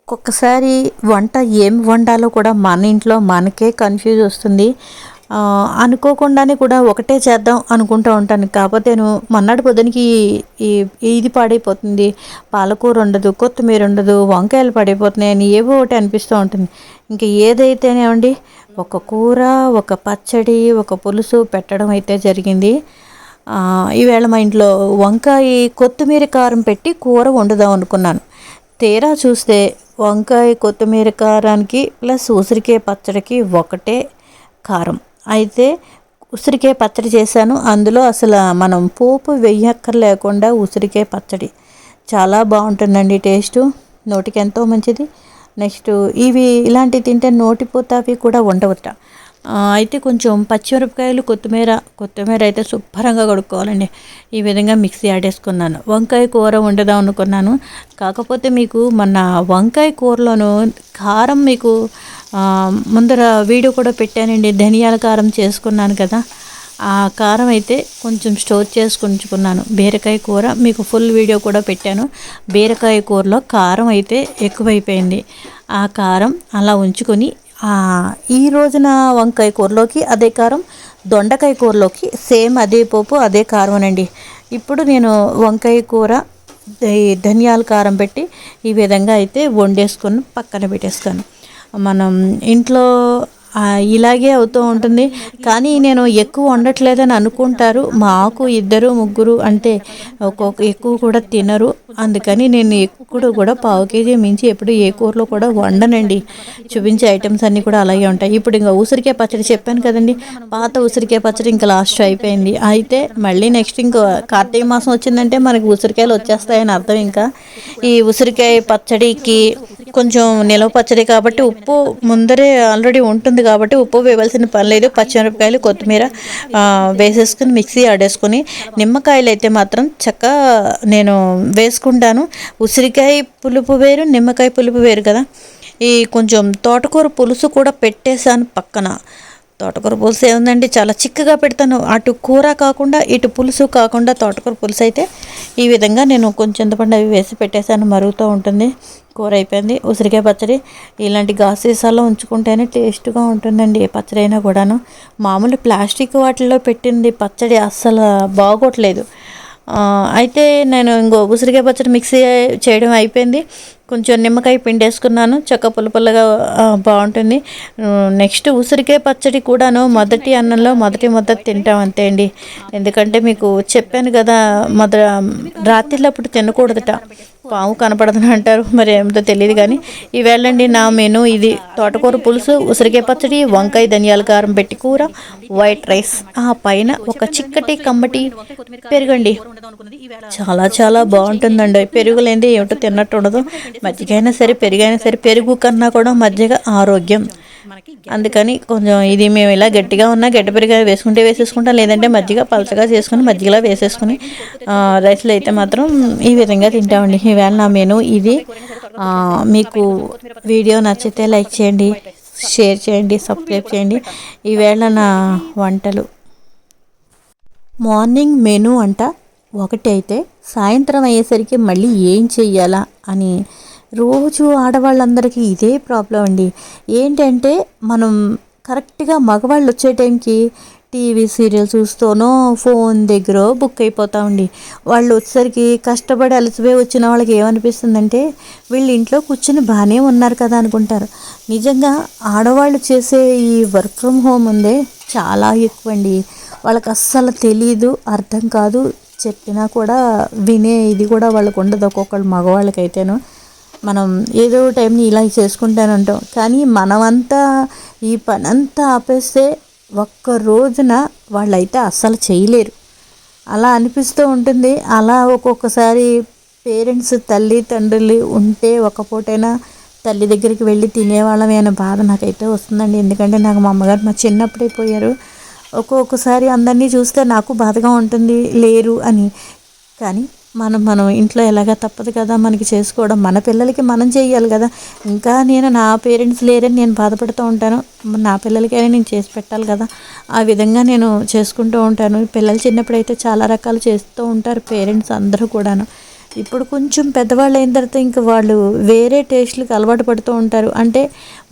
ఒక్కొక్కసారి వంట ఏం వండాలో కూడా మన ఇంట్లో మనకే కన్ఫ్యూజ్ వస్తుంది. అనుకోకుండానే కూడా ఒకటే చేద్దాం అనుకుంటూ ఉంటాను. కాకపోతే నేను మన్నాడు పొద్దునకి ఈ ఇది పాడైపోతుంది, పాలకూర ఉండదు, కొత్తిమీర ఉండదు, వంకాయలు పడిపోతున్నాయని ఏవో ఒకటి అనిపిస్తూ ఉంటుంది. ఇంక ఏదైతేనేమండి, ఒక కూర, ఒక పచ్చడి, ఒక పులుసు పెట్టడం అయితే జరిగింది. ఈవేళ మా ఇంట్లో వంకాయ కొత్తిమీర కారం పెట్టి కూర వండుదాం అనుకున్నాను. తీరా చూస్తే వంకాయ కొత్తిమీర కారానికి ప్లస్ ఉసిరికాయ పచ్చడికి ఒకటే కారం. అయితే ఉసిరికాయ పచ్చడి చేశాను. అందులో అసలు మనం పోపు వేయక్కర్లేకుండా ఉసిరికాయ పచ్చడి చాలా బాగుంటుందండి. టేస్టు నోటికి ఎంతో మంచిది. నెక్స్ట్ ఇవి ఇలాంటివి తింటే నోటిపూత అవి కూడా ఉండవట. అయితే కొంచెం పచ్చిమిరపకాయలు, కొత్తిమీర అయితే శుభ్రంగా కడుక్కోవాలండి. ఈ విధంగా మిక్సీ ఆడేసుకున్నాను. వంకాయ కూర వండుదాం అనుకున్నాను. కాకపోతే మీకు మన వంకాయ కూరలోను కారం మీకు ముందర వీడియో కూడా పెట్టానండి. ధనియాల కారం చేసుకున్నాను కదా, ఆ కారం అయితే కొంచెం స్టోర్ చేసుకుంటున్నాను. బీరకాయ కూర మీకు ఫుల్ వీడియో కూడా పెట్టాను. బీరకాయ కూరలో కారం అయితే ఎక్కువైపోయింది. ఆ కారం అలా ఉంచుకొని ఈ రోజున వంకాయ కూరలోకి అదే కారం, దొండకాయ కూరలోకి సేమ్ అదే పోపు అదే కారమేనండి. ఇప్పుడు నేను వంకాయ కూర ధనియాల కారం పెట్టి ఈ విధంగా అయితే వండేసుకొని పక్కన పెట్టేస్తాను. మనం ఇంట్లో ఇలాగే అవుతూ ఉంటుంది. కానీ నేను ఎక్కువ వండట్లేదని అనుకుంటారు. మాకు ఇద్దరు ముగ్గురు అంటే ఎక్కువ కూడా తినరు. అందుకని నేను ఎప్పుడు కూడా పావు కేజీ మించి ఎప్పుడు ఏ కూరలో కూడా వండనండి. చూపించే ఐటమ్స్ అన్నీ కూడా అలాగే ఉంటాయి. ఇప్పుడు ఇంకా ఉసిరికాయ పచ్చడి చెప్పాను కదండి, పాత ఉసిరికాయ పచ్చడి ఇంకా లాస్ట్ అయిపోయింది. అయితే మళ్ళీ నెక్స్ట్ ఇంకో కార్తీక మాసం వచ్చిందంటే మనకి ఉసిరికాయలు వచ్చేస్తాయని అర్థం. ఇంకా ఈ ఉసిరికాయ పచ్చడికి కొంచెం నిలవ పచ్చడి కాబట్టి ఉప్పు ముందరే ఆల్రెడీ ఉంటుంది కాబట్టి ఉప్పు వేయవలసిన పని లేదు. పచ్చిమిరపకాయలు, కొత్తిమీర వేసేసుకుని మిక్సీ ఆడేసుకొని, నిమ్మకాయలు అయితే మాత్రం చక్కగా నేను వేసుకుంటాను. ఉసిరికాయ పులుపు వేరు, నిమ్మకాయ పులుపు వేరు కదా. ఈ కొంచెం తోటకూర పులుసు కూడా పెట్టేశాను పక్కన. తోటకూర పులుసు ఏముందండి, చాలా చిక్కగా పెడతాను. అటు కూర కాకుండా ఇటు పులుసు కాకుండా తోటకూర పులుసు అయితే ఈ విధంగా నేను కొంచెం చింతపండు అవి వేసి పెట్టేశాను. మరుగుతూ ఉంటుంది. కూర అయిపోయింది. ఉసిరికాయ పచ్చడి ఇలాంటి గాజు సీసాల్లో ఉంచుకుంటేనే టేస్ట్గా ఉంటుందండి. ఏ పచ్చడి అయినా కూడాను. మామూలు ప్లాస్టిక్ వాటిల్లో పెట్టింది పచ్చడి అస్సలు బాగోట్లేదు. అయితే నేను ఇంకో ఉసిరికాయ పచ్చడి మిక్సీ చేయడం అయిపోయింది. కొంచెం నిమ్మకాయ పిండేసుకున్నాను. చక్క పుల్లగా బాగుంటుంది. నెక్స్ట్ ఉసిరికాయ పచ్చడి కూడాను మొదటి అన్నంలో మొదటి ముద్ద తింటాం అంతే అండి. ఎందుకంటే మీకు చెప్పాను కదా, రాత్రిలప్పుడు తినకూడదట, పాము కనపడదని అంటారు. మరి ఏమిటో తెలియదు కానీ ఈవేళండి నా మెను ఇది: తోటకూర పులుసు, ఉసిరికాయ పచ్చడి, వంకాయ ధనియాల కారం పెట్టి కూర, వైట్ రైస్, ఆ పైన ఒక చిక్కటి కమ్మటి పెరుగండి. చాలా చాలా బాగుంటుందండి. పెరుగు లేనిది ఏమిటో తిన్నట్టు ఉండదు. మజ్జిగ అయినా సరే, పెరుగైనా సరే, పెరుగు కన్నా కూడా మజ్జిగ ఆరోగ్యం. అందుకని కొంచెం ఇది మేము ఇలా గట్టిగా ఉన్నా గడ్డ పెరుగు వేసేసుకుంటాం. లేదంటే మజ్జిగ పలచగా చేసుకుని మజ్జిగలా వేసేసుకుని రైస్లో అయితే మాత్రం ఈ విధంగా తింటామండి. ఈవేళ నా మెను ఇది. మీకు వీడియో నచ్చితే లైక్ చేయండి, షేర్ చేయండి, సబ్స్క్రైబ్ చేయండి. ఈవేళ నా వంటలు మార్నింగ్ మెను అంట ఒకటి అయితే, సాయంత్రం అయ్యేసరికి మళ్ళీ ఏం చెయ్యాలా అని రోజు ఆడవాళ్ళందరికీ ఇదే ప్రాబ్లం అండి. ఏంటంటే మనం కరెక్ట్గా మగవాళ్ళు వచ్చే టైంకి టీవీ సీరియల్ చూస్తూనో ఫోన్ దగ్గర బుక్ అయిపోతామండి. వాళ్ళు వచ్చేసరికి కష్టపడి అలసిపోయి వచ్చిన వాళ్ళకి ఏమనిపిస్తుందంటే, వీళ్ళు ఇంట్లో కూర్చుని బాగానే ఉన్నారు కదా అనుకుంటారు. నిజంగా ఆడవాళ్ళు చేసే ఈ వర్క్ ఫ్రమ్ హోమ్ ఉందే చాలా ఎక్కువ అండి. వాళ్ళకి అస్సలు తెలీదు, అర్థం కాదు. చెప్పినా కూడా వినే ఇది కూడా వాళ్ళకు ఉండదు. ఒక్కొక్కళ్ళు మగవాళ్ళకైతేను మనం ఏదో టైంని ఇలా చేసుకుంటానంటాం. కానీ మనమంతా ఈ పనంతా ఆపేస్తే ఒక్క రోజున వాళ్ళైతే అస్సలు చేయలేరు. అలా అనిపిస్తూ ఉంటుంది. అలా ఒక్కొక్కసారి పేరెంట్స్, తండ్రులు ఉంటే ఒక పూటైనా తల్లి దగ్గరికి వెళ్ళి తినేవాళ్ళమే అనే బాధ నాకైతే వస్తుందండి. ఎందుకంటే నాకు మా అమ్మగారు మా చిన్నప్పుడే పోయారు. ఒక్కొక్కసారి అందరినీ చూస్తే నాకు బాధగా ఉంటుంది, లేరు అని. కానీ మనం ఇంట్లో ఎలాగ తప్పదు కదా మనకి చేసుకోవడం. మన పిల్లలకి మనం చేయాలి కదా. ఇంకా నేను నా పేరెంట్స్ లేరని నేను బాధపడుతూ ఉంటాను. నా పిల్లలకైనా నేను చేసి పెట్టాలి కదా. ఆ విధంగా నేను చేసుకుంటూ ఉంటాను. పిల్లలు చిన్నప్పుడైతే చాలా రకాలు చేస్తూ ఉంటారు పేరెంట్స్ అందరూ కూడాను. ఇప్పుడు కొంచెం పెద్దవాళ్ళు అయిన తర్వాత ఇంక వాళ్ళు వేరే టేస్ట్‌లకి అలవాటు పడుతూ ఉంటారు. అంటే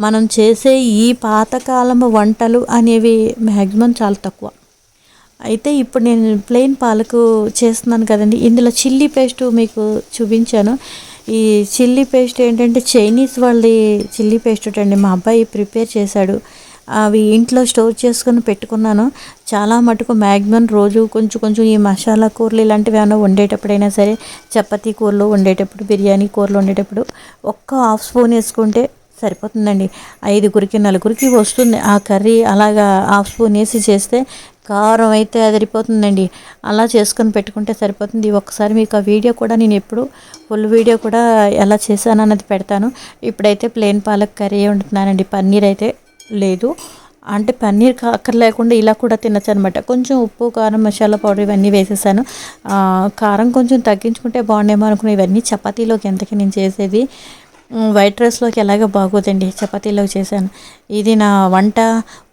మనం చేసే ఈ పాతకాలపు వంటలు అనేవి మ్యాక్సిమం చాలా తక్కువ. అయితే ఇప్పుడు నేను ప్లెయిన్ పాలకు చేస్తున్నాను కదండీ! ఇందులో చిల్లీ పేస్టు మీకు చూపించాను. ఈ చిల్లీ పేస్ట్ ఏంటంటే చైనీస్ వాళ్ళది చిల్లీ పేస్ట్ అండి. మా అబ్బాయి ప్రిపేర్ చేశాడు. అవి ఇంట్లో స్టోర్ చేసుకొని పెట్టుకున్నాను. చాలా మటుకు మ్యాక్సిమం రోజు కొంచెం కొంచెం ఈ మసాలా కూరలు ఇలాంటివి ఏమైనా వండేటప్పుడైనా సరే, చపాతీ కూరలు వండేటప్పుడు, బిర్యానీ కూరలు వండేటప్పుడు ఒక్క హాఫ్ స్పూన్ వేసుకుంటే సరిపోతుందండి. 5గురికి, నలుగురికి వస్తుంది ఆ కర్రీ. అలాగా హాఫ్ స్పూన్ వేసి చేస్తే కారం అయితే అదిరిపోతుందండి. అలా చేసుకొని పెట్టుకుంటే సరిపోతుంది. ఒక్కసారి మీకు ఆ వీడియో కూడా నేను ఎప్పుడు ఫుల్ వీడియో కూడా ఎలా చేశాను అన్నది పెడతాను. ఇప్పుడైతే ప్లెయిన్ పాలక్ కర్రీ వండుతున్నానండి. పన్నీర్ అయితే లేదు. అంటే పన్నీర్ అక్కర్లేకుండా ఇలా కూడా తినచ్చు అనమాట. కొంచెం ఉప్పు, కారం, మసాలా పౌడర్ ఇవన్నీ వేసేసాను. కారం కొంచెం తగ్గించుకుంటే బాగుండేమో అనుకున్నా. ఇవన్నీ చపాతీలోకి ఎంతకి నేను చేసేది. వైట్ రైస్లోకి ఎలాగో బాగోదండి, చపాతీలోకి చేశాను. ఇది నా వంట.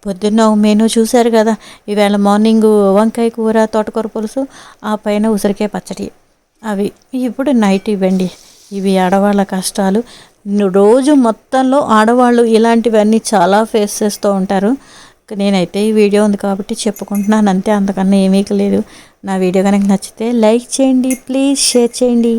పొద్దున్న మెనూ చూశారు కదా. ఈవేళ మార్నింగ్ వంకాయ కూర, తోటకూర పులుసు, ఆ పైన ఉసిరికాయ పచ్చడి. అవి ఇప్పుడు నైట్ ఇవ్వండి. ఇవి ఆడవాళ్ళ కష్టాలు. రోజు మొత్తంలో ఆడవాళ్ళు ఇలాంటివన్నీ చాలా ఫేస్ చేస్తూ ఉంటారు. నేనైతే ఈ వీడియో ఉంది కాబట్టి చెప్పుకుంటున్నాను అంతే, అంతకన్నా ఏమీ లేదు. నా వీడియో కనుక నచ్చితే లైక్ చేయండి, ప్లీజ్ షేర్ చేయండి.